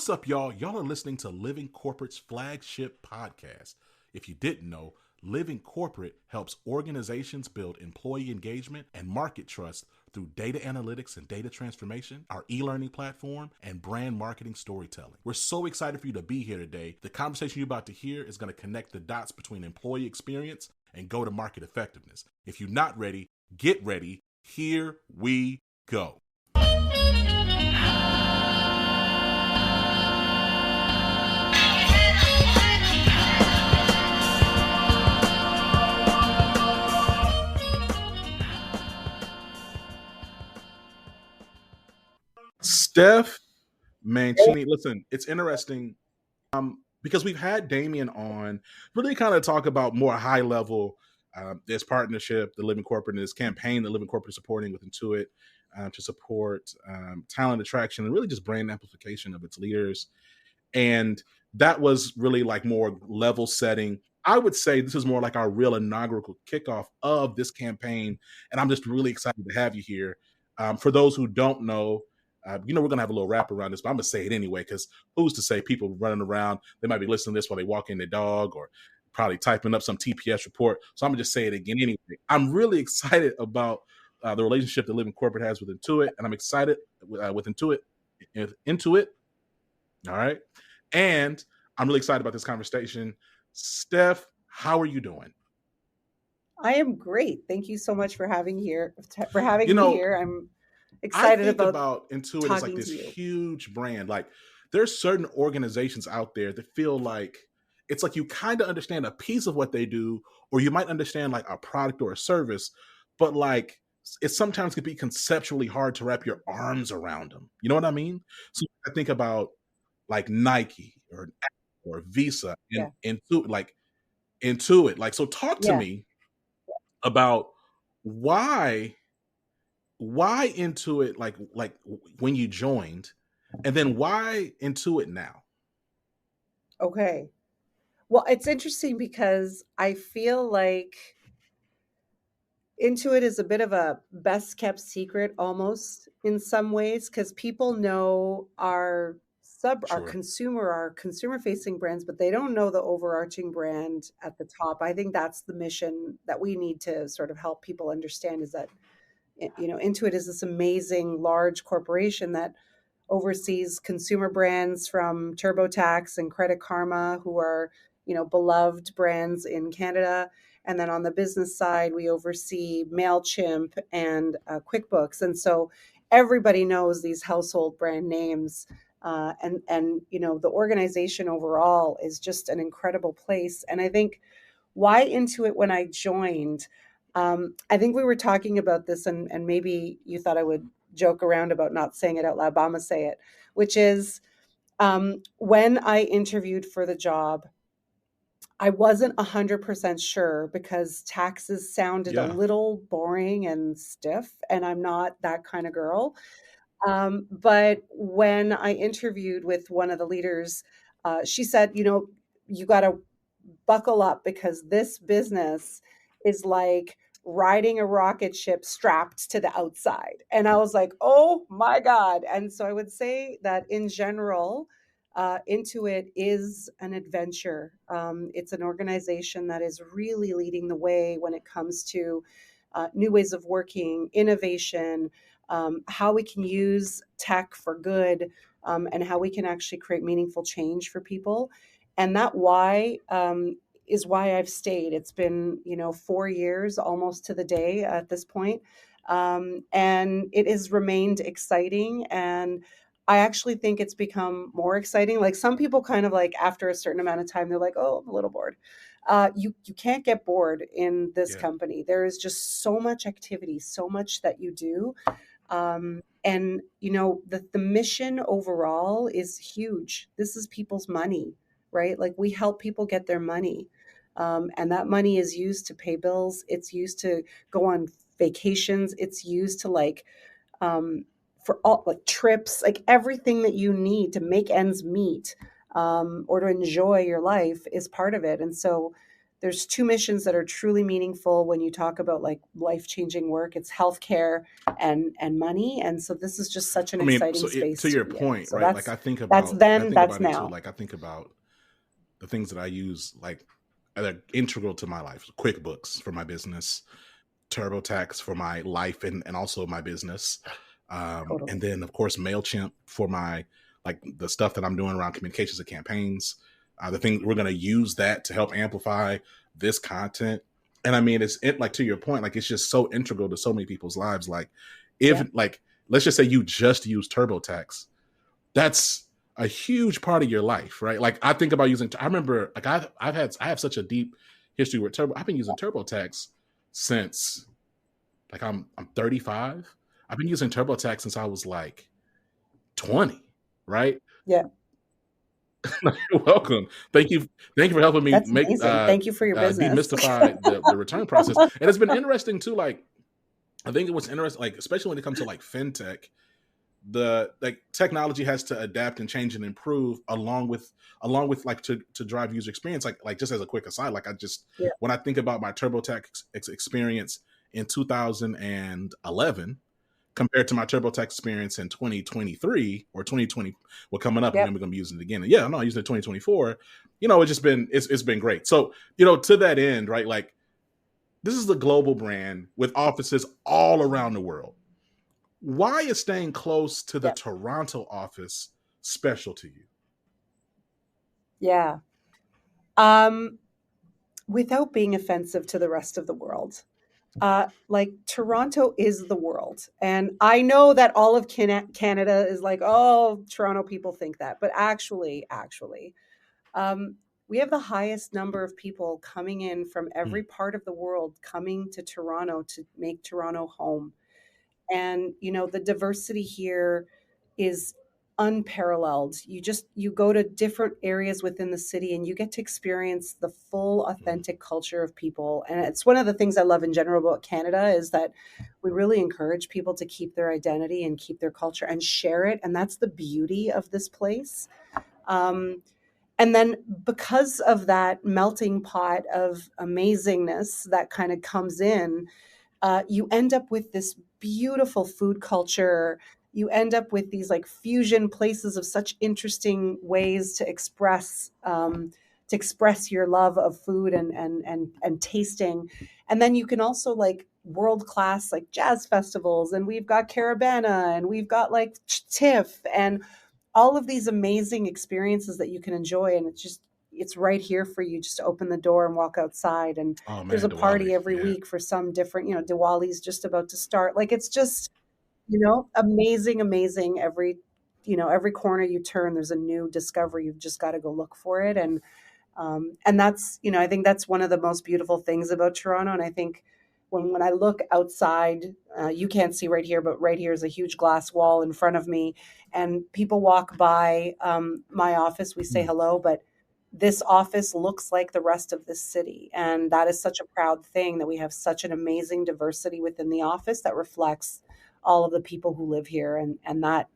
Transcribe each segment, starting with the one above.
What's up, y'all? Y'all are listening to Living Corporate's flagship podcast. If you didn't know, Living Corporate helps organizations build employee engagement and market trust through data analytics and data transformation, our e-learning platform, and brand marketing storytelling. We're so excited for you to be here today. The conversation you're about to hear is going to connect the dots between employee experience and go-to-market effectiveness. If you're not ready, get ready. Here we go. Stef Macini, listen, it's interesting because we've had Damien on really kind of talk about more high level this partnership, the Living Corporate, and this campaign the Living Corporate is supporting with Intuit to support talent attraction and really just brand amplification of its leaders. And that was really like more level setting. I would say this is more like our real inaugural kickoff of this campaign. And I'm just really excited to have you here. For those who don't know, we're going to have a little wrap around this, but I'm going to say it anyway, because who's to say people running around, they might be listening to this while they walk in their dog or probably typing up some TPS report. So I'm going to just say it again anyway. I'm really excited about the relationship that Living Corporate has with Intuit, and I'm excited with Intuit. All right. And I'm really excited about this conversation. Stef, how are you doing? I am great. Thank you so much for having me here. I'm excited about Intuit as like this huge brand. Like there's certain organizations out there that feel like it's like you kind of understand a piece of what they do, or you might understand like a product or a service, but like it sometimes can be conceptually hard to wrap your arms around them. You know what I mean? So I think about like Nike or Visa and Intuit. Like, so talk to me about why Intuit, like when you joined, and then why Intuit now? Okay. Well, it's interesting because I feel like Intuit is a bit of a best kept secret almost in some ways, because people know our consumer facing brands, but they don't know the overarching brand at the top. I think that's the mission that we need to sort of help people understand, is that Intuit is this amazing large corporation that oversees consumer brands from TurboTax and Credit Karma, who are, beloved brands in Canada. And then on the business side, we oversee MailChimp and QuickBooks. And so everybody knows these household brand names. And the organization overall is just an incredible place. And I think why Intuit when I joined, I think we were talking about this, and maybe you thought I would joke around about not saying it out loud, but I'm gonna say it, which is when I interviewed for the job, I wasn't 100% sure because taxes sounded a little boring and stiff, and I'm not that kind of girl. But when I interviewed with one of the leaders, she said, you got to buckle up because this business is like riding a rocket ship strapped to the outside. And I was like, oh my God. And so I would say that in general, Intuit is an adventure. It's an organization that is really leading the way when it comes to new ways of working, innovation, how we can use tech for good, and how we can actually create meaningful change for people. And that why is why I've stayed. It's been, 4 years almost to the day at this point. And it has remained exciting. And I actually think it's become more exciting. Like some people kind of like after a certain amount of time, they're like, oh, I'm a little bored. You can't get bored in this company. There is just so much activity, so much that you do. And the mission overall is huge. This is people's money, right? Like we help people get their money. And that money is used to pay bills. It's used to go on vacations. It's used to for all like trips, like everything that you need to make ends meet, or to enjoy your life is part of it. And so there's two missions that are truly meaningful when you talk about like life-changing work. It's healthcare and money. And so this is just such an I mean, exciting space to to your be in. point, So right? Like that's I then, think that's about it too. now. Like I think about the things that I use, like that are integral to my life. QuickBooks for my business, TurboTax for my life and also my business, and Totally. then of course Mailchimp for my like the stuff that I'm doing around communications and campaigns. The thing we're going to use that to help amplify this content. And I mean, like to your point, like it's just so integral to so many people's lives. Like if Yeah. like let's just say you just use TurboTax, that's a huge part of your life, right? Like I think about using. I remember, like I have such a deep history with Turbo. I've been using TurboTax since like I'm 35. I've been using TurboTax since I was like 20, right? Yeah. You're welcome. Thank you for helping me That's make amazing. Thank you for your business. demystify the return process. And it's been interesting too. Like I think it was interesting, like especially when it comes to like fintech, the like technology has to adapt and change and improve along with like to drive user experience. Like just as a quick aside, like I just Yeah. when I think about my TurboTax experience in 2011 compared to my TurboTax experience in 2023 or 2020, we're coming up and then Yep. we're gonna be using it again. And yeah, no, I used it in 2024. It's been great. So to that end, right? Like this is the global brand with offices all around the world. Why is staying close to the Yep. Toronto office special to you? Yeah. Um, Without being offensive to the rest of the world, like Toronto is the world. And I know that all of Canada is like, oh, Toronto people think that. But actually, um, we have the highest number of people coming in from Mm, every part of the world coming to Toronto to make Toronto home. And the diversity here is unparalleled. You go to different areas within the city and you get to experience the full mm, authentic culture of people. And it's one of the things I love in general about Canada is that we really encourage people to keep their identity and keep their culture and share it, and that's the beauty of this place. Um, and then because of that melting pot of amazingness that kind of comes in, you end up with this beautiful food culture. You end up with these like fusion places of such interesting ways to express your love of food and tasting. And then you can also like world class like jazz festivals, and we've got Caravana, and we've got like TIFF, and all of these amazing experiences that you can enjoy. And it's right here for you. Just open the door and walk outside, and oh there's a man, party Diwali, every yeah. week for some different, Diwali's just about to start. Like it's just, amazing. Every corner you turn, there's a new discovery. You've just got to go look for it. And that's, I think that's one of the most beautiful things about Toronto. And I think when I look outside, you can't see right here, but right here is a huge glass wall in front of me, and people walk by my office. We say Mm. hello, but this office looks like the rest of this city, and that is such a proud thing that we have such an amazing diversity within the office that reflects all of the people who live here, and that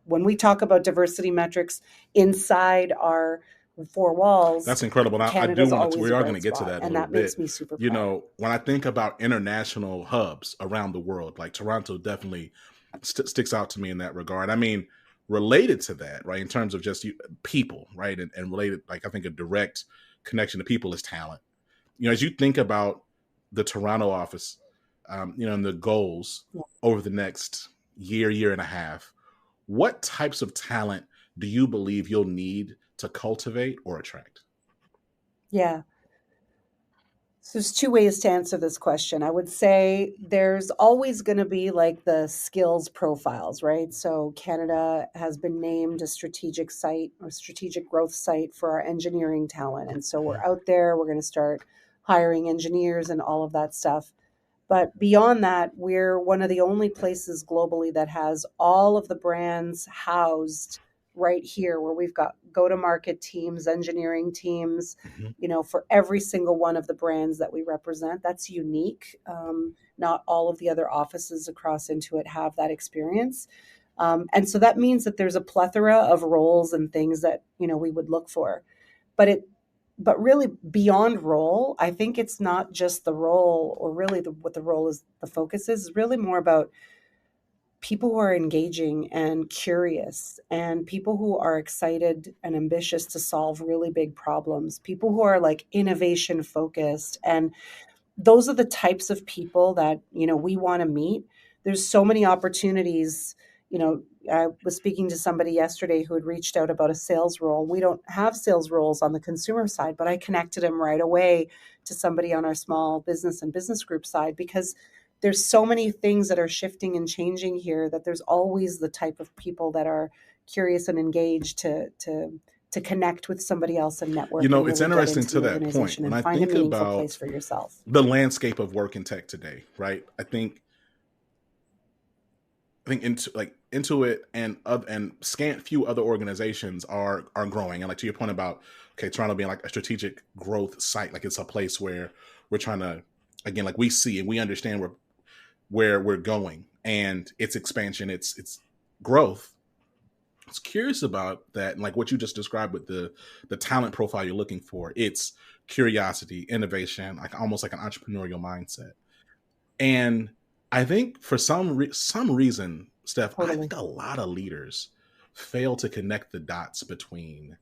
when we talk about diversity metrics inside our four walls, That's incredible. Now, I do Canada's want to. always We a are going to bright get to spot, that in a and little that makes bit. me super proud. When I think about international hubs around the world, like Toronto, definitely sticks out to me in that regard. I mean, related to that, right? In terms of just people, right, and related, like I think a direct connection to people is talent. As you think about the Toronto office, and the goals Yeah. over the next year and a half, what types of talent do you believe you'll need to cultivate or attract? Yeah. So there's two ways to answer this question. I would say there's always going to be like the skills profiles, right? So Canada has been named a strategic site or strategic growth site for our engineering talent. And so we're out there, we're going to start hiring engineers and all of that stuff. But beyond that, we're one of the only places globally that has all of the brands housed right here, where we've got go to market teams, engineering teams, Mm-hmm. for every single one of the brands that we represent. That's unique. Not all of the other offices across Intuit have that experience. And so that means that there's a plethora of roles and things that, we would look for. But but really beyond role, I think it's not just the role, or really what the role is, the focus is really more about people who are engaging and curious, and people who are excited and ambitious to solve really big problems, people who are like innovation focused. And those are the types of people that, we want to meet. There's so many opportunities. I was speaking to somebody yesterday who had reached out about a sales role. We don't have sales roles on the consumer side, but I connected him right away to somebody on our small business and business group side, because there's so many things that are shifting and changing here, that there's always the type of people that are curious and engaged to connect with somebody else and network and It's really get interesting into to the that point. organization When and I find a think meaningful place about for yourself. the landscape of work in tech today, right? I think Intuit and scant few other organizations are growing. And like to your point about, okay, Toronto being like a strategic growth site, like it's a place where we're trying to, again, like we see and we understand where we're going and its expansion, its growth. I was curious about that, and like what you just described with the talent profile you're looking for. It's curiosity, innovation, like almost like an entrepreneurial mindset. And I think for some reason, Steph, I Totally. think a lot of leaders fail to connect the dots between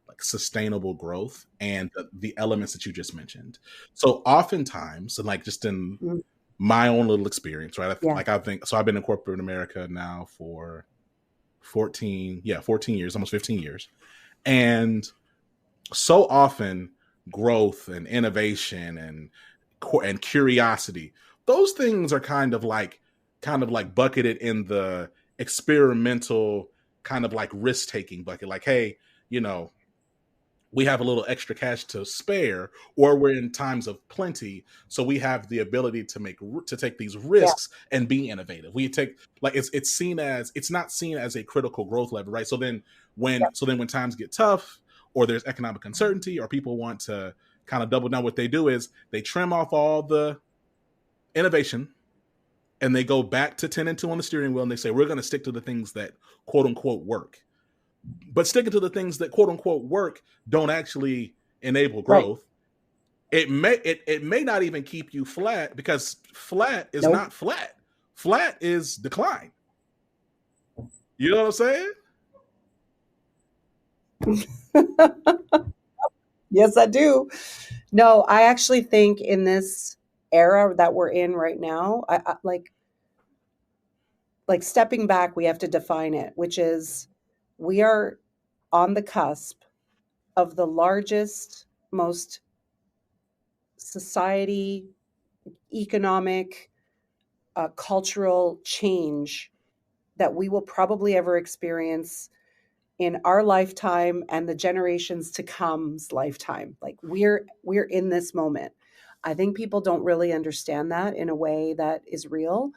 like sustainable growth and the elements that you just mentioned. So oftentimes, and like just in Mm, my own little experience, right? yeah. Like I think so. I've been in corporate America now for 14 years, almost 15 years, and so often growth and innovation and curiosity, those things are kind of like bucketed in the experimental kind of like risk taking bucket, like, hey, you know we have a little extra cash to spare, or we're in times of plenty, so we have the ability to take these Yeah. risks and be innovative. We take, like, it's not seen as a critical growth lever, right? So then when times get tough, or there's economic uncertainty, or people want to kind of double down, what they do is they trim off all the innovation, and they go back to 10 and 2 on the steering wheel, and they say, we're going to stick to the things that quote unquote work. But sticking to the things that quote unquote work don't actually enable Right. growth. It may not even keep you flat, because flat is Nope. not flat. Flat is decline. You know what I'm saying? Yes, I do. No, I actually think in this era that we're in right now, like stepping back, we have to define it, which is we are on the cusp of the largest, most society, economic, cultural change that we will probably ever experience in our lifetime and the generations to come's lifetime. Like we're in this moment. I think people don't really understand that in a way that is real,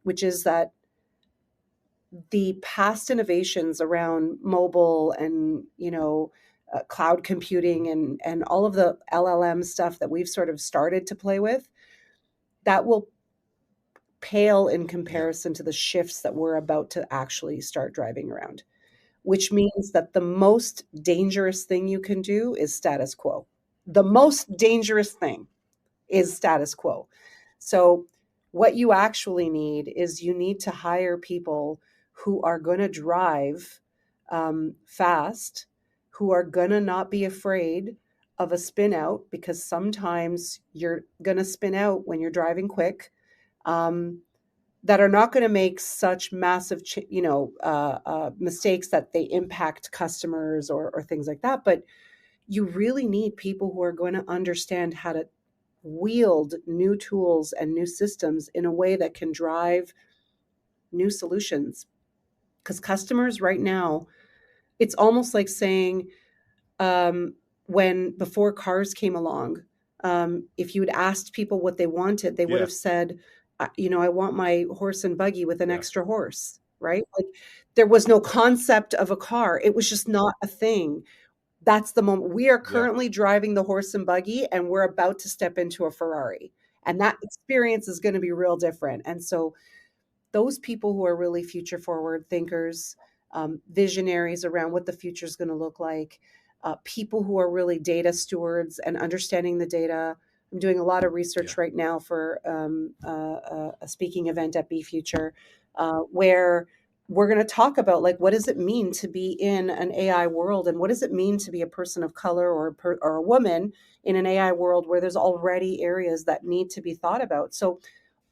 which is that the past innovations around mobile and cloud computing and all of the LLM stuff that we've sort of started to play with, that will pale in Yeah. comparison to the shifts that we're about to actually start driving around, which means that the most dangerous thing you can do is status quo. The most dangerous thing is status quo. So, what you actually need is you need to hire people who are going to drive fast, who are going to not be afraid of a spin out, because sometimes you're going to spin out when you're driving quick. Um, that are not going to make such massive, mistakes that they impact customers or things like that. But you really need people who are going to understand how to wield new tools and new systems in a way that can drive new solutions. Because customers right now, it's almost like saying, um, when before cars came along, if you had asked people what they wanted, they would Yeah. have said, I want my horse and buggy with an Yeah. extra horse, right? Like there was no concept of a car. It was just not a thing. That's the moment. We are Yeah. currently driving the horse and buggy, and we're about to step into a Ferrari. And that experience is going to be real different. And so, those people who are really future forward thinkers, visionaries around what the future is going to look like, people who are really data stewards and understanding the data. I'm doing a lot of Yeah. research right now for a speaking event at Be Future, where we're going to talk about like what does it mean to be in an AI world, and what does it mean to be a person of color or a woman in an AI world where there's already areas that need to be thought about. So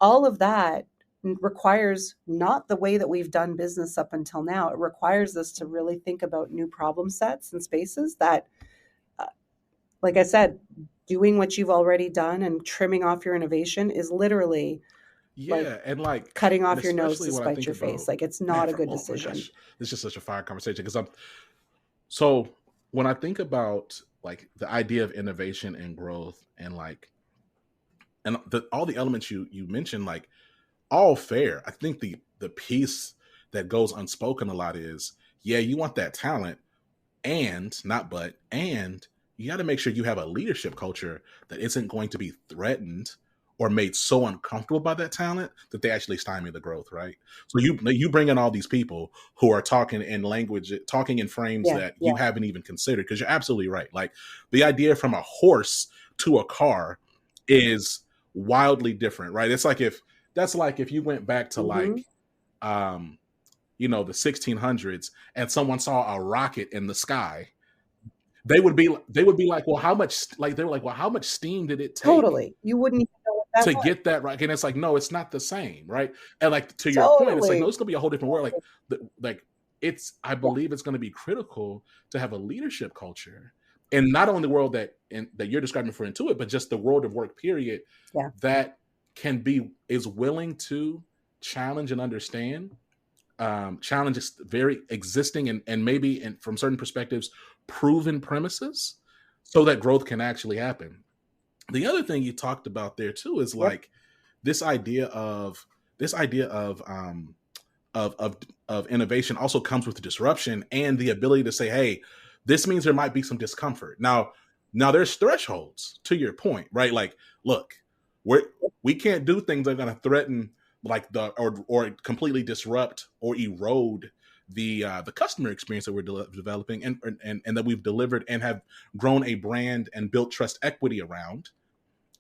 all of that requires not the way that we've done business up until now. It requires us to really think about new problem sets and spaces that, uh, like I said, doing what you've already done and trimming off your innovation is literally like Yeah, and like, cutting and off your nose especially to when I spite think your face. about, Like it's man, not a good oh my decision. gosh, this is just such a fire conversation because I'm so when I think about like the idea of innovation and growth and like all the elements you mentioned, like all fair. I think the piece that goes unspoken a lot is, yeah, you want that talent, and not but and you got to make sure you have a leadership culture that isn't going to be threatened or made so uncomfortable by that talent that they actually stymie the growth, right? So you bring in all these people who are talking in language, talking in frames Yeah, that yeah, you haven't even considered, because you're absolutely right. Like the idea from a horse to a car is wildly different, right? It's like if that's like if you went back to hmm, like um the 1600s and someone saw a rocket in the sky, they would be like, well, how much, like they were like, well, how much steam did it take totally. You wouldn't even know what that to was. get that right? And it's like, no, it's not the same, right? And like to your point, it's like, no, Totally. it's gonna be a whole different world. Like like it's, I Yeah, believe it's going to be critical to have a leadership culture, and not only the world that you're describing for Intuit, but just the world of work period, yeah, that is willing to challenge and understand, challenges very existing and maybe from certain perspectives proven premises, so that growth can actually happen. The other thing you talked about there too is yep, like this idea of this idea of of of of innovation also comes with disruption and the ability to say, hey, this means there might be some discomfort. Now there's thresholds to your point, right? Like, look, we can't do things that are going to threaten like or completely disrupt or erode the customer experience that we're developing and that we've delivered and have grown a brand and built trust equity around.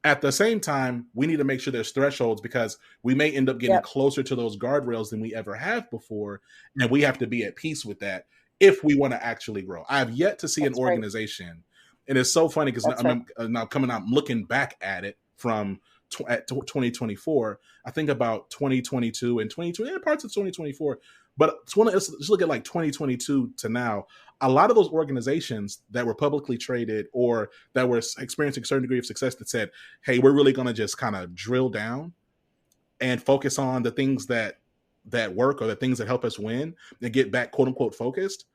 At the same time, we need to make sure there's thresholds, because we may end up getting yep. closer to those guardrails than we ever have before. And we have to be at peace with that if we want to actually grow. I have yet to see an That's right. organization, and it's so funny because That's right. now coming out, looking back at it from 2024, I think about 2022 and 2020 and parts of 2024. But let's look at like 2022 to now. A lot of those organizations that were publicly traded or that were experiencing a certain degree of success that said, hey, we're really going to just kind of drill down and focus on the things that work or the things that help us win and get back, quote unquote, focused.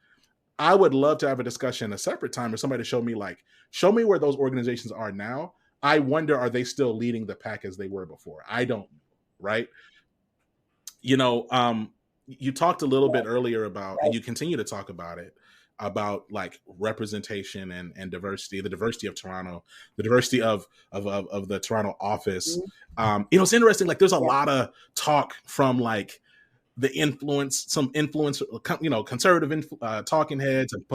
I would love to have a discussion a separate time or somebody to show me where those organizations are now. I wonder, are they still leading the pack as they were before? I don't, right? you know, you talked a little bit earlier about, and Right. you continue to talk about it, about like representation and diversity, the diversity of Toronto, the diversity of the Toronto office. Mhm. It's interesting. Like, there's a Yeah. lot of talk from like some influence, conservative talking heads and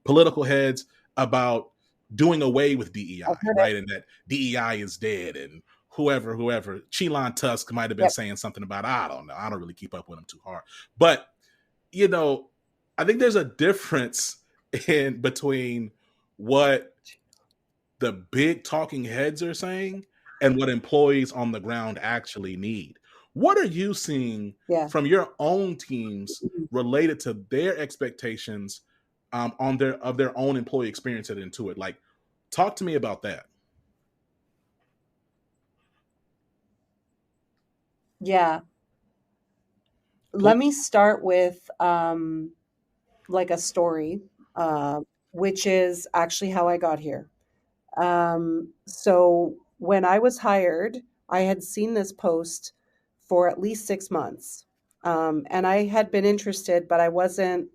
political heads about doing away with I've DEI, heard it. right? And that DEI is dead, and whoever, Chelon Tusk might have been Yep. saying something about, I don't know, I don't really keep up with him too hard, but you know, I think there's a difference in between what the big talking heads are saying and what employees on the ground actually need. What are you seeing Yeah. from your own teams Mhm. related to their expectations, on their own employee experience at Intuit? Like, talk to me about that. Yeah. Let me Please. start with like a story, uh, which is actually how I got here. So when I was hired, I had seen this post for at least 6 months. And I had been interested, but I wasn't,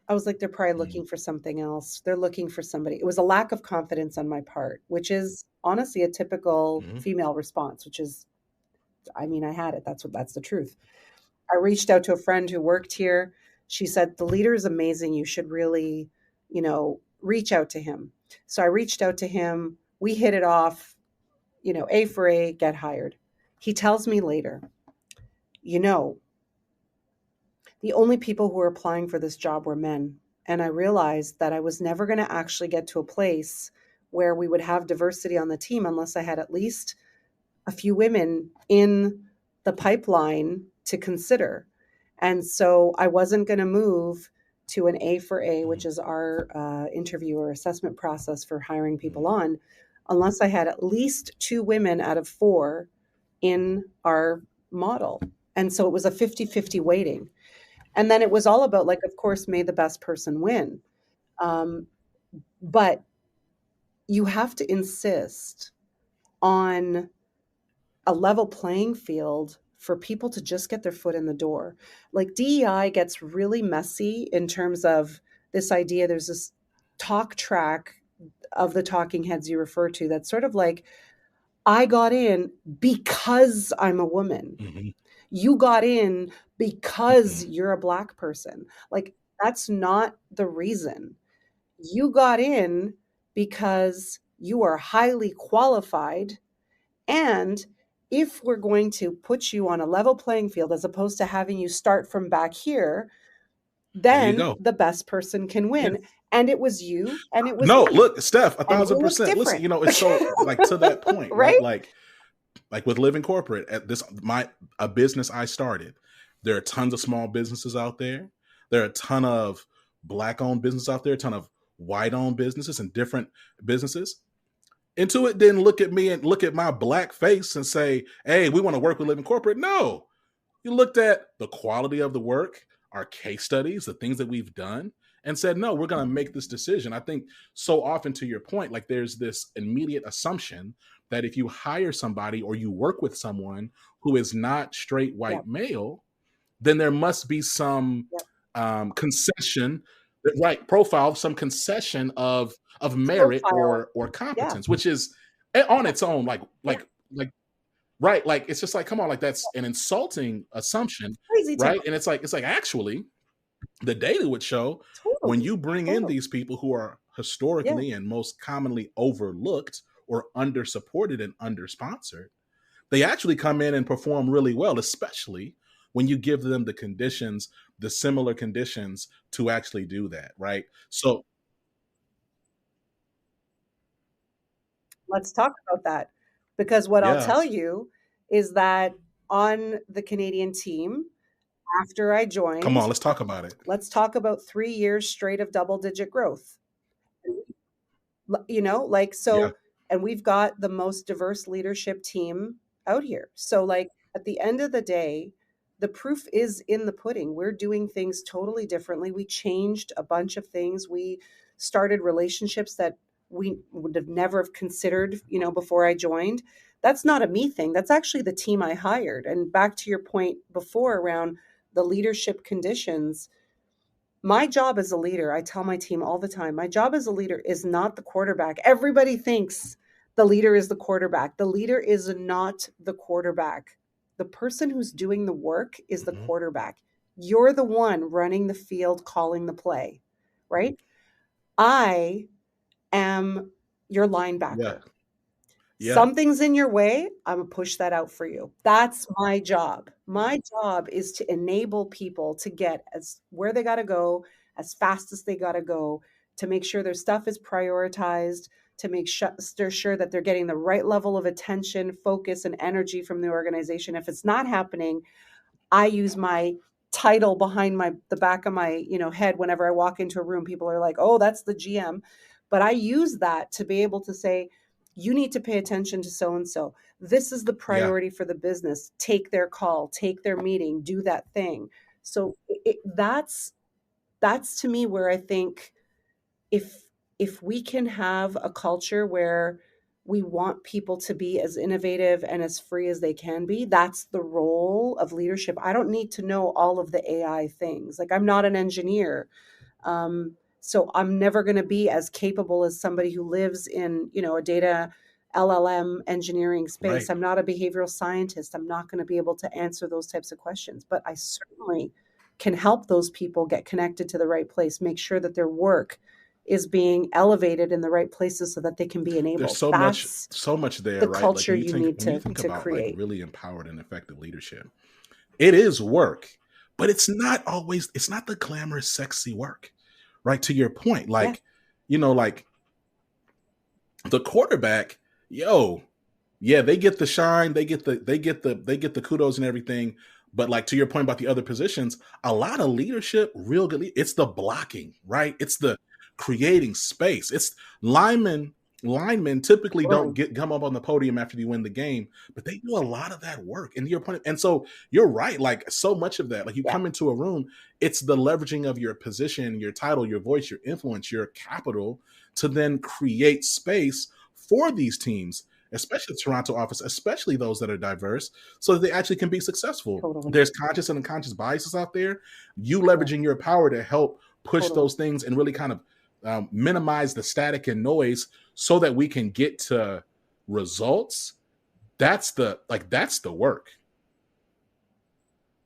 I was like, they're probably Mm-hmm. looking for something else. They're looking for somebody. It was a lack of confidence on my part, which is honestly a typical Mm-hmm. female response, which is, I mean, I had it. That's the truth. I reached out to a friend who worked here. She said, the leader is amazing. You should really, you know, reach out to him. So I reached out to him. We hit it off, A for A, get hired. He tells me later, you know, the only people who were applying for this job were men. And I realized that I was never going to actually get to a place where we would have diversity on the team unless I had at least a few women in the pipeline to consider. And so I wasn't going to move to an A for A, which is our interview or assessment process for hiring people on, unless I had at least two women out of four in our model. And so it was a 50-50 weighting. And then it was all about, like, of course, may the best person win. Um, but you have to insist on a level playing field for people to just get their foot in the door. Like DEI gets really messy in terms of this idea. There's this talk track of the talking heads you refer to that's sort of like, I got in because I'm a woman. Mm-hmm. You got in because Mm-hmm. you're a Black person. Like, that's not the reason. You got in because you are highly qualified. And if we're going to put you on a level playing field as opposed to having you start from back here, There you then go. the best person can Yeah. win. And it was you and it was No, me. look, Steph, And we'll look 1,000%. Listen, different. it's so like to that point, right? Right? Like with Living Corporate, at this a business I started. There are tons of small businesses out there. There are a ton of Black owned businesses out there, a ton of white owned businesses and different businesses. Intuit didn't look at me and look at my Black face and say, "Hey, we want to work with Living Corporate." No, you looked at the quality of the work, our case studies, the things that we've done, and said, no, we're going to make this decision. I think so often, to your point, like there's this immediate assumption that if you hire somebody or you work with someone who is not straight white Yep. male, then there must be some Yep. concession, right? Profile, some concession of merit Profile. or Yeah. competence, which is on its own, Yeah. like right, like it's just like, come on, like that's an insulting assumption, Crazy town. right? And it's like actually the data would show when Totally. you bring in these people who are Yeah. historically and most commonly overlooked or under supported and under sponsored, they actually come in and perform really well, especially when you give them the conditions, the similar conditions to actually do that, right? So Let's talk about that. Because what I'll tell yes, you is that on the Canadian team, after I come joined, on, let's talk about it. let's talk about 3 years straight of double-digit growth. Like, Yeah, so, and we've got the most diverse leadership team out here. So, like, at the end of the day, the proof is in the pudding. We're doing things totally differently. We changed a bunch of things. We started relationships that we would have never have considered, before I joined. That's not a me thing. That's actually the team I hired. And back to your point before around the leadership conditions, my job as a leader, I tell my team all the time, my job as a leader is not the quarterback. Everybody thinks the leader is the quarterback. The leader is not the quarterback. The person who's doing the work is the mm-hmm. quarterback. You're the one running the field, calling the play, right? I am your Yeah, linebacker. yeah, Something's in your way, I'm gonna push that out for you. That's my job. My job is to enable people to get as where they gotta go, as fast as they gotta go, to make sure their stuff is prioritized, to make sure that they're getting the right level of attention, focus, and energy from the organization. If it's not happening, I use my title behind the back of my, head whenever I walk into a room. People are like, "Oh, that's the GM." But I use that to be able to say, "You need to pay attention to so and so. This is the yeah, priority for the business. Take their call, take their meeting, do that thing." So that's to me where I think if if we can have a culture where we want people to be as innovative and as free as they can be, that's the role of leadership. I don't need to know all of the AI things. Like, I'm not an engineer. So I'm never going to be as capable as somebody who lives in, a data LLM engineering space. right. I'm not a behavioral scientist. I'm not going to be able to answer those types of questions, but I certainly can help those people get connected to the right place, make sure that their work is being elevated in the right places so that they can be There's enabled. so much, That's so much there, the right? Like culture you need when you think to about like create. really empowered and effective leadership, it is work, but it's not the glamorous, sexy work, right? To your point, Yeah, like the quarterback, yo, yeah, they get the shine, they get the kudos and everything. But like to your point about the other positions, a lot of leadership, real good, it's the blocking, right? It's the creating space. It's linemen. Linemen typically don't totally. get come up on the podium after you win the game, but they do a lot of that work. And to your point, and so you're right. Like so much of that, like you Yeah, come into a room, it's the leveraging of your position, your title, your voice, your influence, your capital to then create space for these teams, especially the Toronto office, especially those that are diverse, so that they actually can be successful. totally. There's conscious and unconscious biases out there. You Correct. leveraging your power to help push Totally. those things and really kind of minimize the static and noise so that we can get to results. That's the work.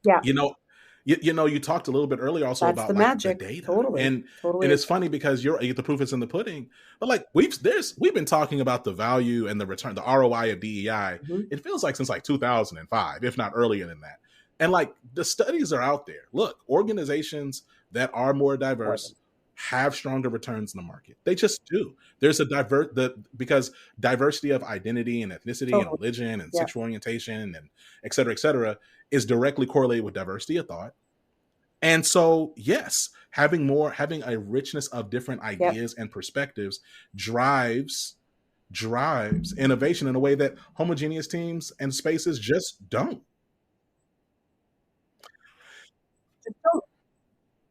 Yeah, You know, you talked a little bit earlier also that's about the like the magic. data, Totally. and Totally. it's funny because the proof is in the pudding. But like we've been talking about the value and the return, the ROI of DEI. Mhm. It feels like since like 2005, if not earlier than that. And like the studies are out there. Look, organizations that are more More than diverse have stronger returns in the market. They just do. There's a because diversity of identity and ethnicity and totally. religion and Yeah. sexual orientation and et cetera, is directly correlated with diversity of thought. And so, yes, having a richness of different Yep. ideas and perspectives drives innovation in a way that homogeneous teams and spaces just don't. Just don't.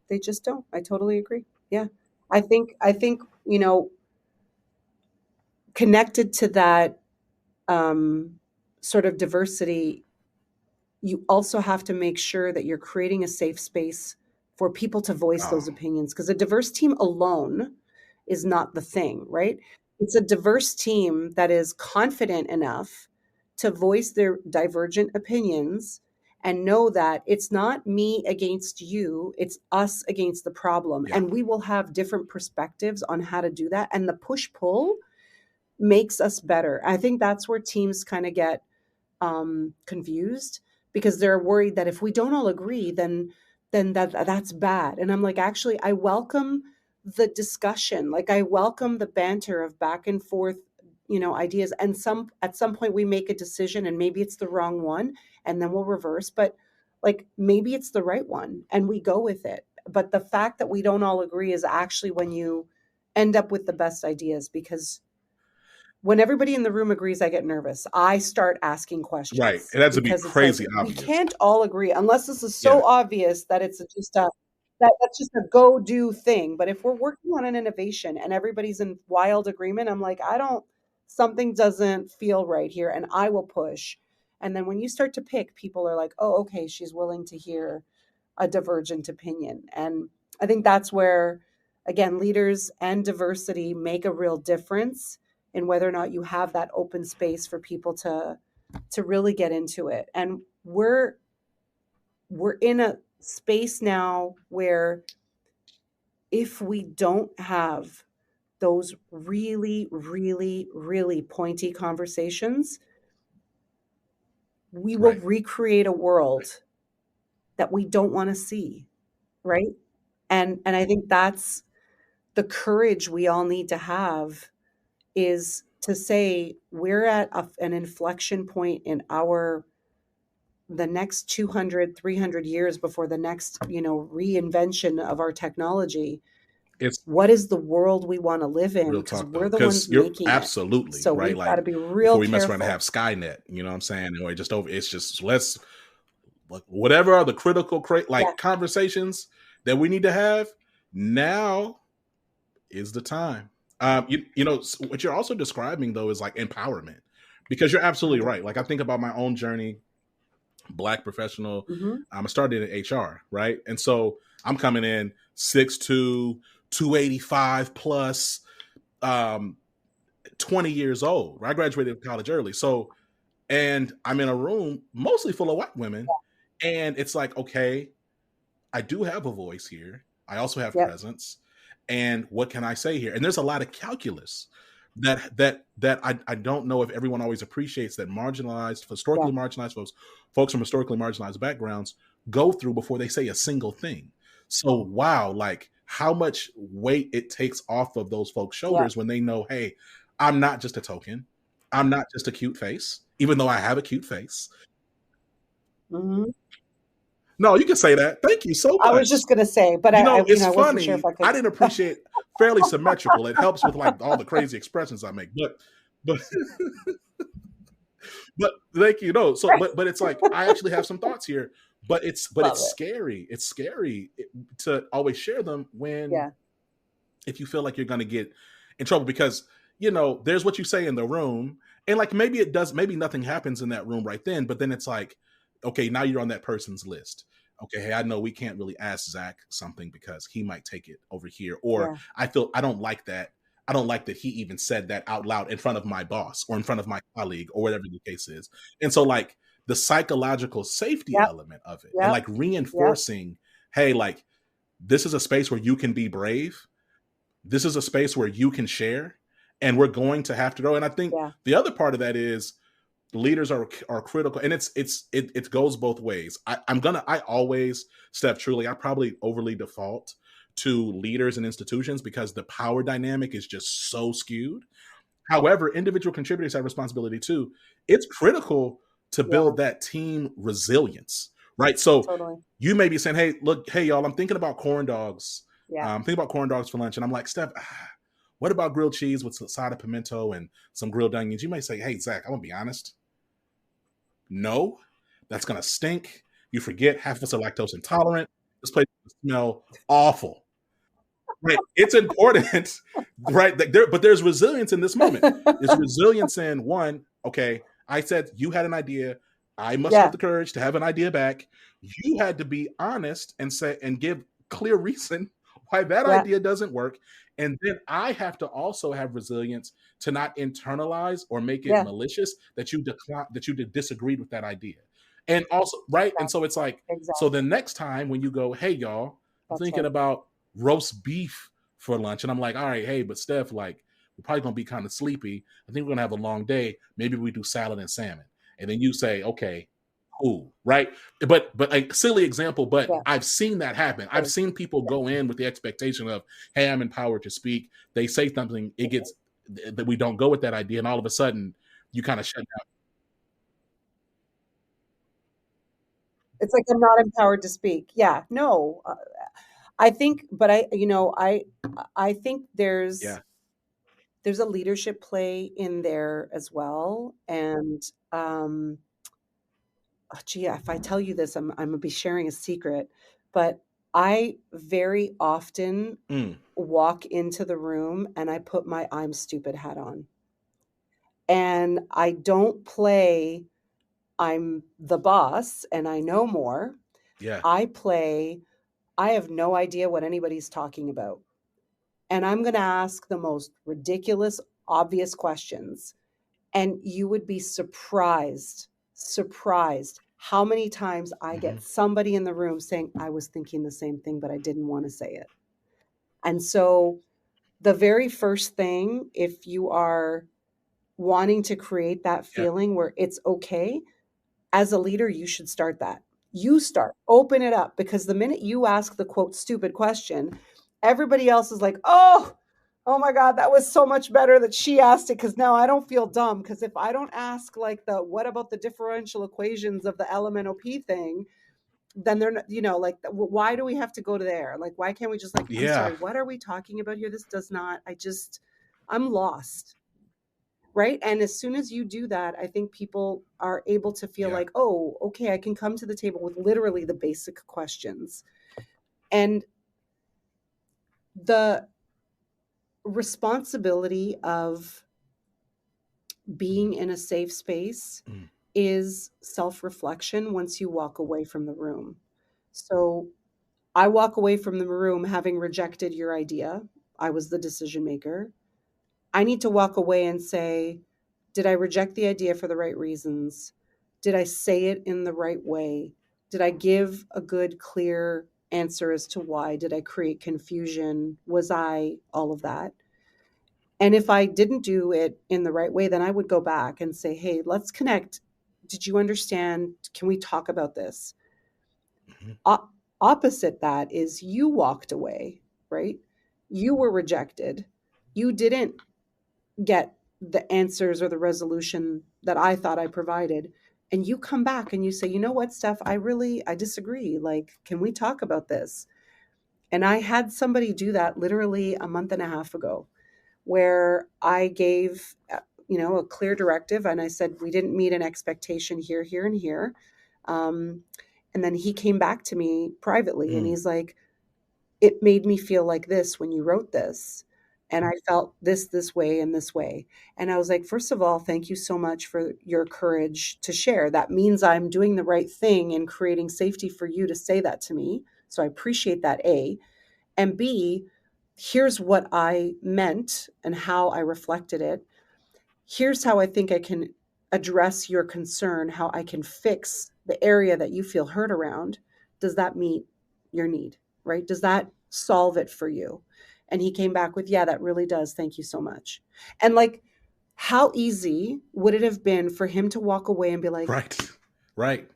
They just don't. I totally agree. Yeah. I think, connected to that sort of diversity, you also have to make sure that you're creating a safe space for people to voice Oh, those opinions, because a diverse team alone is not the thing, right? It's a diverse team that is confident enough to voice their divergent opinions and know that it's not me against you, it's us against the problem. yeah, And we will have different perspectives on how to do that. And the push pull makes us better. I think that's where teams kind of get confused, because they're worried that if we don't all agree, then that's bad. And I'm like, actually, I welcome the discussion. Like I welcome the banter of back and forth, ideas. And some at some point we make a decision, and maybe it's the wrong one, and then we'll reverse. But like maybe it's the right one, and we go with it. But the fact that we don't all agree is actually when you end up with the best ideas, because when everybody in the room agrees, I get nervous. I start asking right. questions It has to be because it's like crazy we obvious. can't all agree unless this is Yeah, so obvious that it's just a that's just a go do thing. But if we're working on an innovation and everybody's in wild agreement, I'm like, I don't something doesn't feel right here, and I will push. And then when you start to pick, people are like, "Oh, okay, she's willing to hear a divergent opinion." And I think that's where, again, leaders and diversity make a real difference in whether or not you have that open space for people to really get into it. And we're in a space now where if we don't have those really, really, really pointy conversations, we will right. recreate a world that we don't want to see, right? And I think that's the courage we all need to have, is to say we're at an inflection point in our the next 200, 300 years before the next reinvention of our technology. It's What is the world we want to live in, real because talk though, we're the because ones you're making it. absolutely So right. we've got Like to be before real we mess around and have careful. Skynet, you know what I'm saying? Or just over, it's just let's like whatever are the critical Yeah, like conversations that we need to have. Now is the time. What you're also describing though is like empowerment, because you're absolutely right. Like I 100%. think about my own journey, Black professional. Hmm. I started in HR, right, and so I'm coming in 6'2", 285 plus, um, 20 years old. I graduated college early, so and I'm in a room mostly full of white women, and it's like, okay, I do have a voice here. I also have Yep. presence. And what can I say here? And there's a lot of calculus that I don't know if everyone always appreciates, that marginalized, Yeah. historically marginalized folks from historically marginalized backgrounds go through before they say a single thing. So wow, like how much weight it takes off of those folks' Yeah. shoulders when they know, hey, I'm not just a token. I'm not just a cute face, even though I have a cute face. Hmm. No, you can say that. Thank you so I was much. just gonna say, but It's I wasn't sure if funny. I I could. didn't appreciate fairly symmetrical. It helps with like all the crazy expressions I make. But but thank you. No, so but it's like I actually have some thoughts here. But it's Love it. scary. It's scary to always share them when Yeah. if you feel like you're going to get in trouble because there's what you say in the room, and like maybe it does, maybe nothing happens in that room right then, but then it's like, okay, now you're on that person's list. Okay, hey, I know we can't really ask Zach something because he might take it over here, or Yeah. I don't like that. I don't like that he even said that out loud in front of my boss or in front of my colleague or whatever the case is. And so like the psychological safety Yep. element of it and Yep. like Yep. reinforcing, hey, like this is a space where you can be brave, this is a space where you can share, and we're going to have to grow. And I think Yeah. the other part of that is leaders are critical, and it goes both ways. I always, Steph, truly, I probably overly default to leaders and institutions because the power dynamic is just so skewed. However, individual contributors have responsibility too. It's critical to Yeah. build that team resilience, right? So Totally. you may be saying, "Hey, look, hey y'all, I'm thinking about corn dogs. Yeah. Thinking about corn dogs for lunch," and I'm like, "Steph, what about grilled cheese with a side of pimento and some grilled onions?" You may say, "Hey, Zach, I'm gonna be honest. No, that's gonna stink. You forget half of us are lactose intolerant. This place smell awful." Right. It's important, right? But there's resilience in this moment. There's resilience in one, okay, I said you had an idea. I mustered up Yeah. the courage to have an idea back. You had to be honest and say and give clear reason why that Yeah. idea doesn't work. And then I have to also have resilience to not internalize or make it Yeah. malicious that you decline, that you disagreed with that idea. And also, right? And so Exactly. it's like, so the Exactly. next time when you go, hey y'all, I'm That's thinking right. about roast beef for lunch. And I'm like, all right, hey, but Steph, like, we're probably gonna be kind of sleepy. I think we're gonna have a long day. Maybe we do salad and salmon. And then you say, okay, cool, right? But a silly example, but Yeah. I've seen that happen. I've Right. seen people Yeah. go in with the expectation of, hey, I'm empowered to speak. They say something, it gets that we don't go with that idea, and all of a sudden you kind of shut down. It's like I'm not empowered to speak. Yeah. No. I think, but I think Yeah. there's a leadership play in there as well, and oh, gee, if I tell you this, I'm gonna be sharing a secret, but I very often Mm, walk into the room and I put my I'm stupid hat on. And I don't play I'm the boss and I know more. yeah. I play I have no idea what anybody's talking about. And I'm going to ask the most ridiculous, obvious questions. And you would be surprised how many times I Mm-hmm. get somebody in the room saying, I was thinking the same thing, but I didn't want to say it. And so, the very first thing, if you are wanting to create that Yeah. feeling where it's okay, as a leader, you should start that. You start, open it up, because the minute you ask the quote stupid question, everybody else is like, oh my God, that was so much better that she asked it because now I don't feel dumb. Because if I don't ask, like, the what about the differential equations of the LMNOP thing, then they're not, like, why do we have to go to there? Like, why can't we just, like, I'm Yeah. sorry, what are we talking about here? This does not, I'm lost. Right. And as soon as you do that, I think people are able to feel Yeah. like, oh, okay, I can come to the table with literally the basic questions. And the responsibility of being in a safe space Mm, is self reflection once you walk away from the room. So I walk away from the room having rejected your idea. I was the decision maker. I need to walk away and say, did I reject the idea for the right reasons? Did I say it in the right way? Did I give a good, clear answer as to why. Did I create confusion? Was I all of that? And if I didn't do it in the right way, then I would go back and say, hey, let's connect. Did you understand? Can we talk about this? Mhm. O- Opposite that is you walked away, right? You were rejected. You didn't get the answers or the resolution that I thought I provided. And you come back and you say, you know what, Steph, I disagree. Like, can we talk about this? And I had somebody do that literally a month and a half ago, where I gave, a clear directive, and I said, we didn't meet an expectation here, here, and here. Um, and then he came back to me privately and Mm. he's like, it made me feel like this when you wrote this. And I felt this way and this way. And I was like, first of all, thank you so much for your courage to share. That means I'm doing the right thing and creating safety for you to say that to me. So I appreciate that, A. And B, here's what I meant and how I reflected it. Here's how I think I can address your concern, how I can fix the area that you feel hurt around. Does that meet your need? Right? Does that solve it for you? And he came back with, yeah, that really does. Thank you so much. And like, how easy would it have been for him to walk away and be like, Right. Right.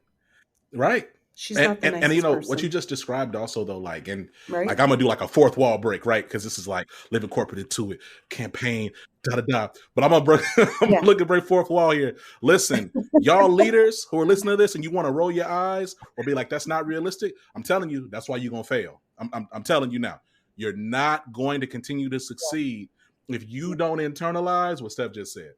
Right. she's And, not the and you nicest know what you person, just described also though, like, and right? like I'm gonna do like a fourth wall break, right? Because this is like living corporate into it, campaign, da da da. But I'm gonna break, I'm Yeah. looking to break fourth wall here. Listen, y'all leaders who are listening to this and you want to roll your eyes or be like, that's not realistic. I'm telling you, that's why you're gonna fail. I'm telling you now, you're not going to continue to succeed if you don't internalize what Steph just said.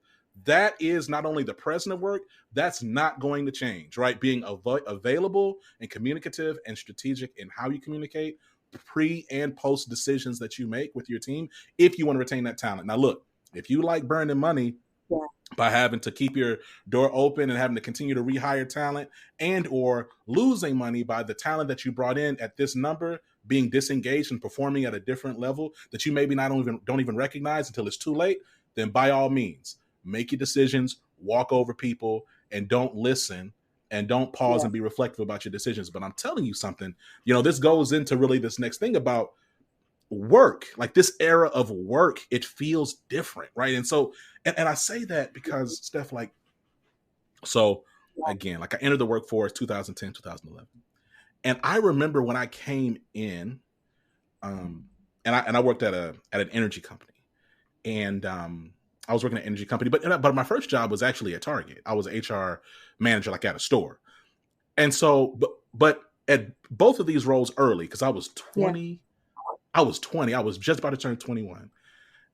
That is not only the present of work, that's not going to change, right? Being available and communicative and strategic in how you communicate, pre and post decisions that you make with your team, if you want to retain that talent. Now, look, if you like burning money Yeah. by having to keep your door open and having to continue to rehire talent, and or losing money by the talent that you brought in at this number being disengaged and performing at a different level that you maybe not don't even recognize until it's too late, then by all means make your decisions, walk over people, and don't listen and don't pause Yeah. and be reflective about your decisions. But I'm telling you something, this goes into really this next thing about work, like this era of work. It feels different, right? And so, and I say that because Steph, like, so Yeah. again, like I entered the workforce 2010, 2011. And I remember when I came in, and I worked at an energy company, and I was working at an energy company, but my first job was actually at Target. I was an HR manager, like at a store, and so but at both of these roles early because Yeah. I was 20, I was just about to turn 21,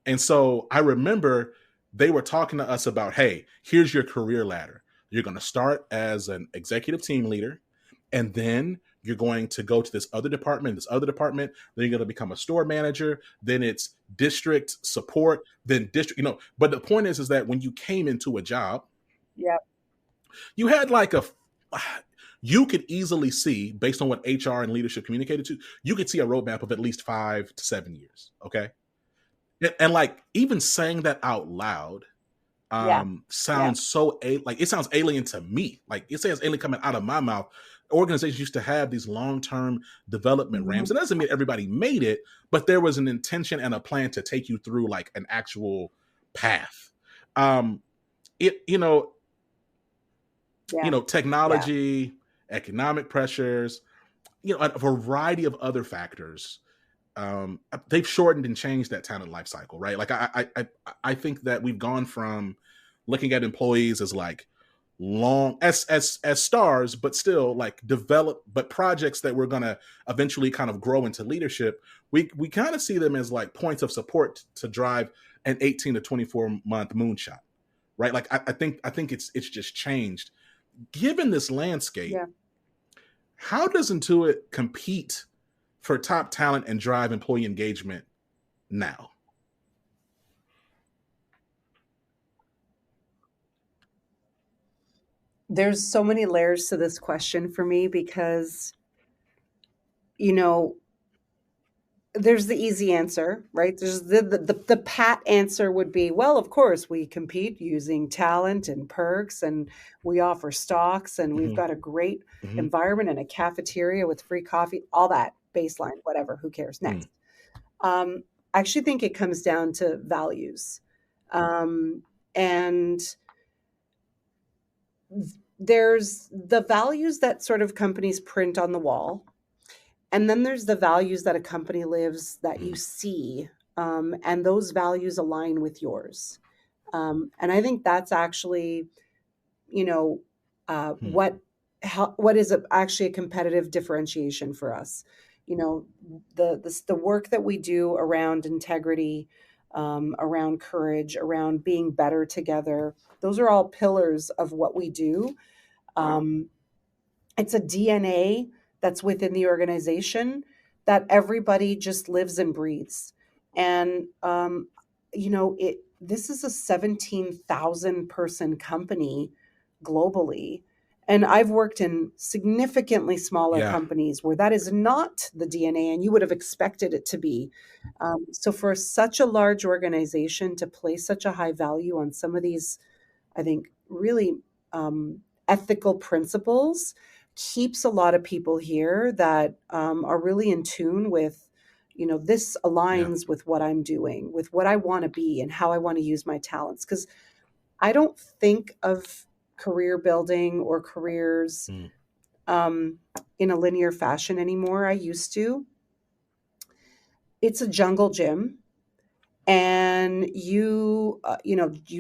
and so I remember they were talking to us about, hey, here's your career ladder. You're going to start as an executive team leader, and then you're going to go to this other department, then you're going to become a store manager, then it's district support, then district. But the point is that when you came into a job, Yeah. you had like you could easily see, based on what HR and leadership communicated to you, could see a roadmap of at least 5 to 7 years. Okay. And like even saying that out loud Yeah. Yeah. sounds so like it sounds alien to me. Like it sounds alien coming out of my mouth. Organizations used to have these long-term development ramps. Mhm. It doesn't mean everybody made it, but there was an intention and a plan to take you through like an actual path. Um, it Yeah. Yeah. technology, economic pressures, a variety of other factors. They've shortened and changed that talent life cycle, right? Like I think that we've gone from looking at employees as like long as stars, but still like develop, but projects that we're gonna eventually kind of grow into leadership. We kind of see them as like points of support to drive an 18 to 24-month moonshot, right? Like I think it's just changed. Given this landscape, Yeah. how does Intuit compete for top talent and drive employee engagement now? There's so many layers to this question for me because, you know, there's the easy answer, right? There's the pat answer would be, well, of course, we compete using talent and perks, and we offer stocks, and we've Mm-hmm. got a great Mm-hmm. environment and a cafeteria with free coffee, all that. baseline, whatever, who cares? Mm. Next. I actually think it comes down to values. Um, and there's the values that sort of companies print on the wall. And then there's the values that a company lives that you Mm. see, and those values align with yours. And I think that's actually, you know, Mm. what is actually a competitive differentiation for us. You know, the work that we do around integrity, around courage, around being better together. Those are all pillars of what we do. Um, it's a DNA that's within the organization that everybody just lives and breathes. And this is a 17,000 person company globally. And I've worked in significantly smaller Yeah. companies where that is not the DNA, and you would have expected it to be. So, for such a large organization to place such a high value on some of these, I think, really ethical principles keeps a lot of people here that are really in tune with, this Yeah. aligns with what I'm doing, with what I want to be, and how I want to use my talents. Because I don't think of career building or careers Mm. um, in a linear fashion anymore. I used to. It's a jungle gym, and you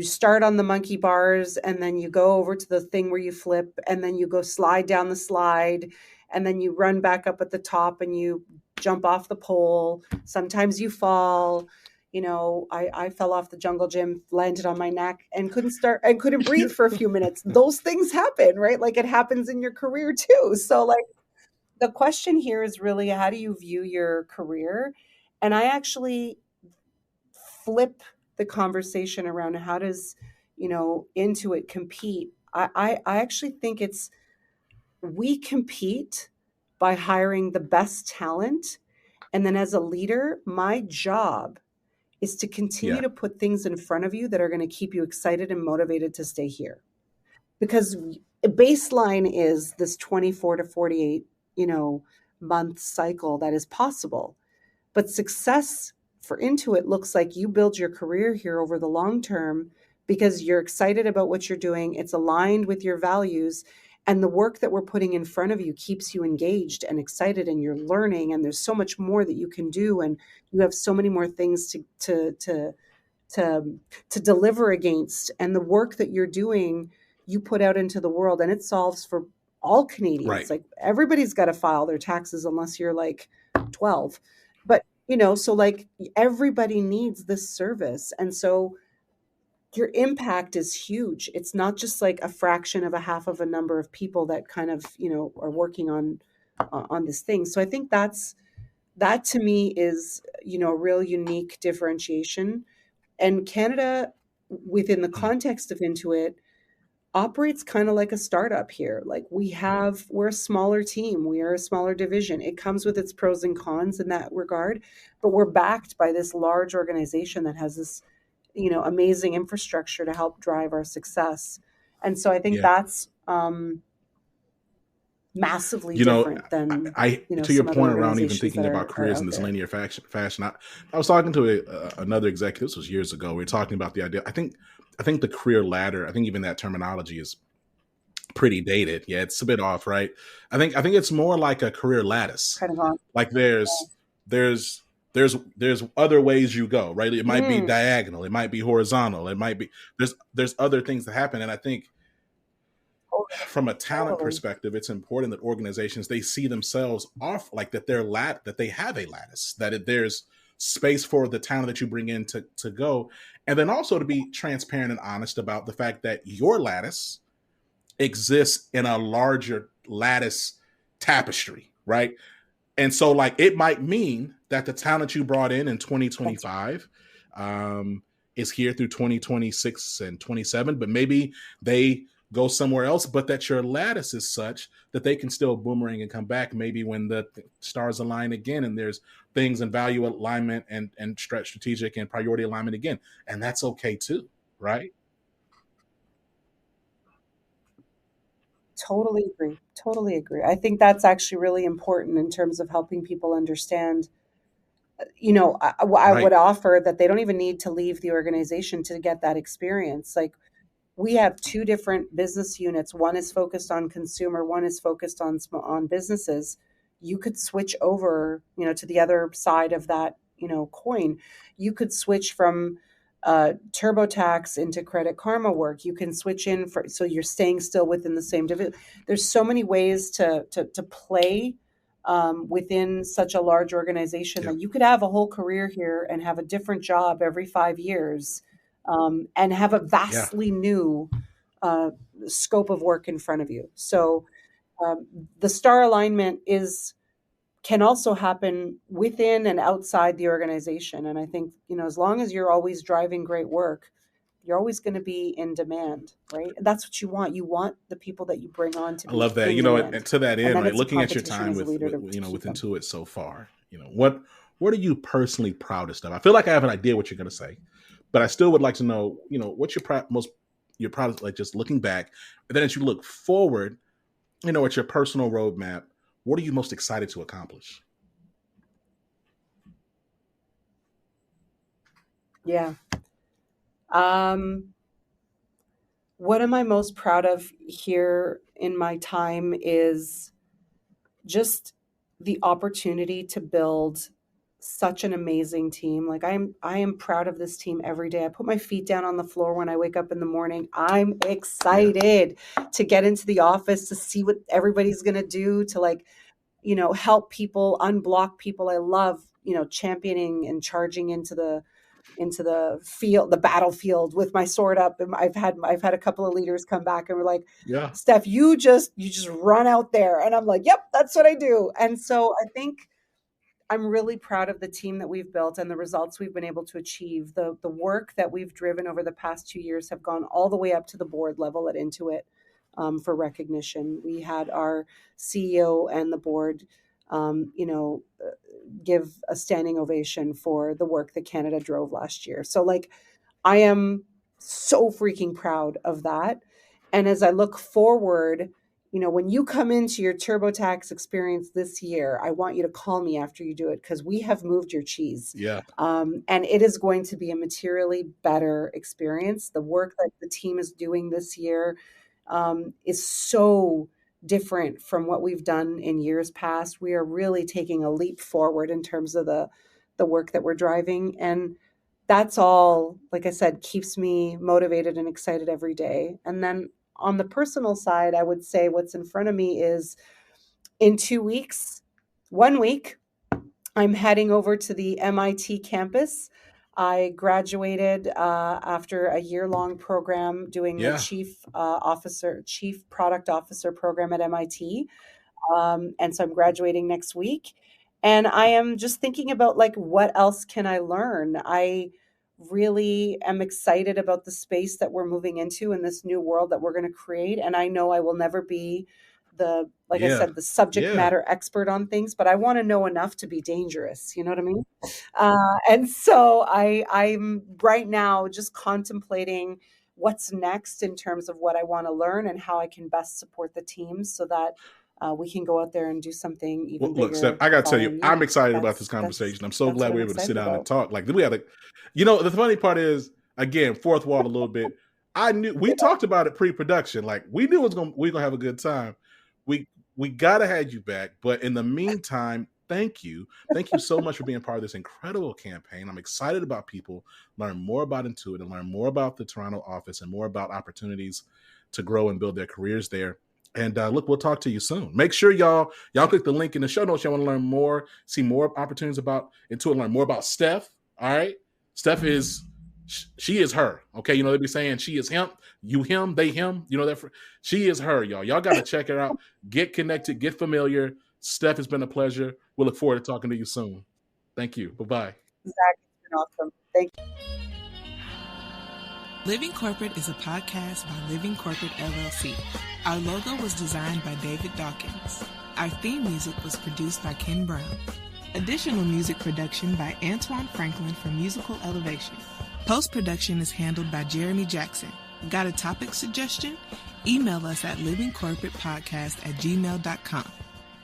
start on the monkey bars, and then you go over to the thing where you flip, and then you go slide down the slide, and then you run back up at the top and you jump off the pole. Sometimes you fall. I fell off the jungle gym, landed on my neck, and couldn't breathe for a few minutes. Those things happen, right? Like, it happens in your career too. So, like, the question here is really, how do you view your career? And I actually flip the conversation around, how does Intuit compete. I actually think it's, we compete by hiring the best talent, and then as a leader, my job is to continue Yeah. to put things in front of you that are going to keep you excited and motivated to stay here. Because baseline is this 24 to 48 month cycle that is possible. But success for Intuit looks like you build your career here over the long term because you're excited about what you're doing. It's aligned with your values. And the work that we're putting in front of you keeps you engaged and excited, and you're learning. And there's so much more that you can do. And you have so many more things to, to deliver against. And the work that you're doing, you put out into the world, and it solves for all Canadians. Right. Like, everybody's got to file their taxes unless you're like 12. But, so, like, everybody needs this service. And so your impact is huge. It's not just like a fraction of a half of a number of people that kind of, are working on this thing. So I think that to me is, a real unique differentiation. And Canada, within the Mm. context of Intuit, operates kind of like a startup here. Like, we're a smaller team, we are a smaller division. It comes with its pros and cons in that regard, but we're backed by this large organization that has this, amazing infrastructure to help drive our success. And so I think Yeah. that's massively You know, different than, to your some other point around even organizations thinking that about are careers in out this there. linear fashion. I was talking to another executive. This was years ago. We were talking about the idea. I think the career ladder. I think even that terminology is pretty dated. Yeah, it's a bit off, right? I think it's more like a career lattice. Kind of on. Like there's there's other ways you go, right? It might be Mm, diagonal, it might be horizontal, it might be there's other things that happen, and I think from a talent totally. perspective, it's important that organizations they see themselves off like that that they have a lattice, there's space for the talent that you bring in to go, and then also to be transparent and honest about the fact that your lattice exists in a larger lattice tapestry, right? And so, like, it might mean that the talent you brought in That's 2025 is here through 2026 and 27, but maybe they go somewhere else, but that your lattice is such that they can still boomerang and come back maybe when the stars align again and there's things in value alignment and strategic and priority alignment again. And that's okay too, right? Totally agree. Totally agree. I think that's actually really important in terms of helping people understand. I would Right. offer that they don't even need to leave the organization to get that experience. Like, we have two different business units. One is focused on consumer, one is focused on on businesses. You could switch over, to the other side of that, coin. You could switch from TurboTax into Credit Karma work. You can switch in for, so you're staying still within the same division. There's so many ways to play within such a large organization Yeah. that you could have a whole career here and have a different job every 5 years, and have a Yeah. vastly new uh, scope of work in front of you. So the star alignment can also happen within and outside the organization. And I think, as long as you're always driving great work, you're always going to be in demand, right? And that's what you want. You want the people that you bring on to I be love that. in And demand. to that And end, then right, it's a looking at your competition time as a leader to with keep them. Intuit so far, what are you personally proudest of? I feel like I have an idea what you're going to say, but I still would like to know, what's your proudest, like, just looking back, and then as you look forward, at your personal roadmap, what are you most excited to accomplish? Yeah. Um, what am I most proud of here in my time is just the opportunity to build such an amazing team. Like, I am proud of this team every day. I put my feet down on the floor when I wake up in the morning. I'm Yeah. excited to get into the office, to see what everybody's going to do, to, like, help people, unblock people. I love, championing and charging into the field, the battlefield, with my sword up. And I've had a couple of leaders come back and were like, Yeah. Steph, you just run out there. And I'm like, yep, that's what I do. And so I think I'm really proud of the team that we've built and the results we've been able to achieve. The work that we've driven over the past 2 years have gone all the way up to the board level at Intuit, for recognition. We had our CEO and the board, give a standing ovation for the work that Canada drove last year. So, like, I am so freaking proud of that. And as I look forward, when you come into your TurboTax experience this year, I want you to call me after you do it, because we have moved your cheese. Yeah. And it is going to be a materially better experience. The work that the team is doing this year is so different from what we've done in years past. We are really taking a leap forward in terms of the work that we're driving. And that's all, like I said, keeps me motivated and excited every day. And then on the personal side, I would say what's in front of me is, in 2 weeks, 1 week, I'm heading over to the MIT campus. I graduated after a year-long program doing the Yeah. chief product officer program at MIT. And so I'm graduating next week. And I am just thinking about, like, what else can I learn? I really am excited about the space that we're moving into in this new world that we're going to create. And I know I will never be like I Yeah. said, the subject Yeah. matter expert on things, but I want to know enough to be dangerous. You know what I mean? And so I'm right now just contemplating what's next in terms of what I want to learn and how I can best support the team so that we can go out there and do something Well, even look, Steph, bigger I the got to tell you, following I'm year. excited about this That's conversation. I'm so that's glad what we I'm were able to sit excited down and about. talk. Like, we had the funny part is, again, fourth wall a little bit. I knew we talked about it pre-production. Like, we knew we are gonna have a good time. We we gotta have you back. But in the meantime, thank you. Thank you so much for being part of this incredible campaign. I'm excited about people learn more about Intuit and learn more about the Toronto office and more about opportunities to grow and build their careers there. And look, we'll talk to you soon. Make sure y'all click the link in the show notes. Y'all want to learn more, see more opportunities about Intuit, learn more about Steph. All right, Steph is she is her. Okay, they be saying she is him, you him, they him. She is her, y'all. Y'all got to check her out. Get connected, get familiar. Steph, it's been a pleasure. We'll look forward to talking to you soon. Thank you. Bye bye. Zach, it's been awesome. Thank you. Living Corporate is a podcast by Living Corporate LLC. Our logo was designed by David Dawkins. Our theme music was produced by Ken Brown. Additional music production by Antoine Franklin for Musical Elevation. Post-production is handled by Jeremy Jackson. Got a topic suggestion? email us at livingcorporatepodcast@gmail.com.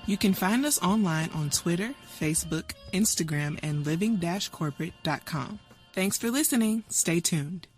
You can find us online on Twitter, Facebook, Instagram, and living-corporate.com. Thanks for listening. Stay tuned.